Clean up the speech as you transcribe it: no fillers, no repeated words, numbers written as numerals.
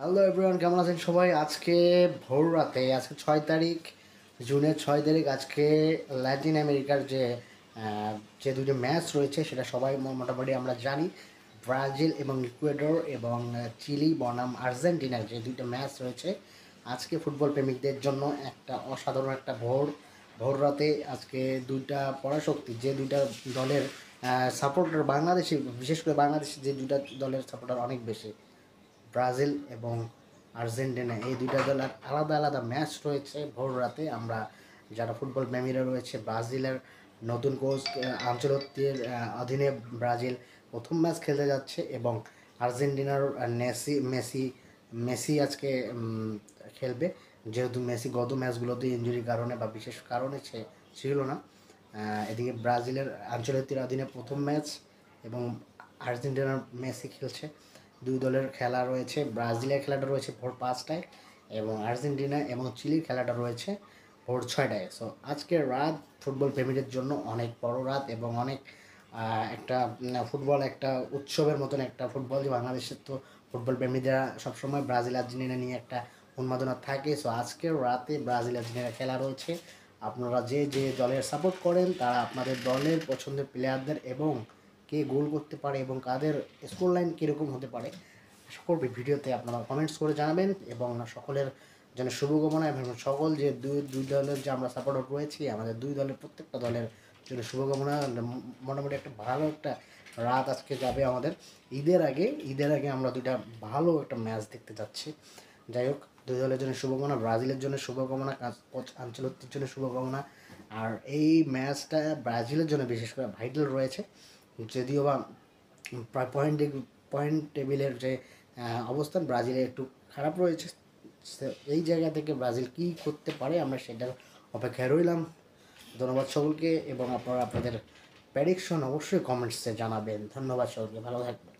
Hello everyone, কেমন আছেন সবাই? আজকে ভোর রাতে, আজকে 6 তারিখ, জুনের 6 তারিখ, আজকে ল্যাটিন আমেরিকার যে দুটো ম্যাচ রয়েছে সেটা সবাই মোটামুটি আমরা জানি। ব্রাজিল এবং ইকুয়েডর এবং চিলি বনাম আর্জেন্টিনার যে দুইটা ম্যাচ রয়েছে, আজকে ফুটবল প্রেমিকদের জন্য একটা অসাধারণ একটা ভোর ভোর রাতে আজকে দুইটা পরাশক্তি, যে দুইটা দলের সাপোর্টার বাংলাদেশি, বিশেষ করে বাংলাদেশি যে দুইটা দলের সাপোর্টার অনেক বেশি, ব্রাজিল এবং আর্জেন্টিনা, এই দুইটা দলের আলাদা আলাদা ম্যাচ রয়েছে ভোর রাতে। আমরা যারা ফুটবল প্রেমীরা রয়েছে, ব্রাজিলের নতুন কোচ আনচেলত্তির অধীনে ব্রাজিল প্রথম ম্যাচ খেলতে যাচ্ছে এবং আর্জেন্টিনার মেসি মেসি আজকে খেলবে। যেহেতু মেসি গত ম্যাচগুলোতে ইঞ্জুরির কারণে বা বিশেষ কারণে সে ছিল না। এদিকে ব্রাজিলের আনচেলত্তির অধীনে প্রথম ম্যাচ এবং আর্জেন্টিনার মেসি খেলছে। দুই দলের খেলা রয়েছে। ব্রাজিলের খেলাটা রয়েছে ভোর 5টায় এবং আর্জেন্টিনা এবং চিলির খেলাটা রয়েছে ভোর 6টায়। সো আজকের রাত ফুটবল প্রেমীদের জন্য অনেক বড় রাত এবং অনেক একটা ফুটবল একটা উৎসবের মতন একটা ফুটবল, যে বাংলাদেশের তো ফুটবল প্রেমীরা সবসময় ব্রাজিল আর্জেন্টিনা নিয়ে একটা উন্মাদনা থাকে। সো আজকের রাতে ব্রাজিল আর্জেন্টিনা খেলা রয়েছে। আপনারা যে যে দলের সাপোর্ট করেন তারা আপনাদের দলের পছন্দের প্লেয়ারদের এবং কে গোল করতে পারে এবং কাদের স্কোর লাইন কীরকম হতে পারে সকল ভিডিওতে আপনারা কমেন্টস করে জানাবেন এবং সকলের যেন শুভকামনা এবং সকল যে দুই দলের যে আমরা সাপোর্টার রয়েছি, আমাদের দুই দলের প্রত্যেকটা দলের জন্য শুভকামনা। মোটামুটি একটা ভালো একটা রাত আজকে যাবে আমাদের। ঈদের আগে আমরা দুইটা ভালো একটা ম্যাচ দেখতে যাচ্ছি। যাই হোক, দুই দলের জন্য শুভকামনা, ব্রাজিলের জন্য শুভকামনা, কোচ আনচেলত্তির জন্য শুভকামনা। আর এই ম্যাচটা ব্রাজিলের জন্য বিশেষ করে ভাইটাল রয়েছে, যদিও বা পয়েন্ট টেবিলের যে অবস্থান ব্রাজিলের একটু খারাপ রয়েছে। এই জায়গা থেকে ব্রাজিল কী করতে পারে আমরা সেটার অপেক্ষায় রইলাম। ধন্যবাদ সকলকে এবং আপনারা আপনাদের প্রেডিকশন অবশ্যই কমেন্টসে জানাবেন। ধন্যবাদ সকলকে, ভালো থাকবেন।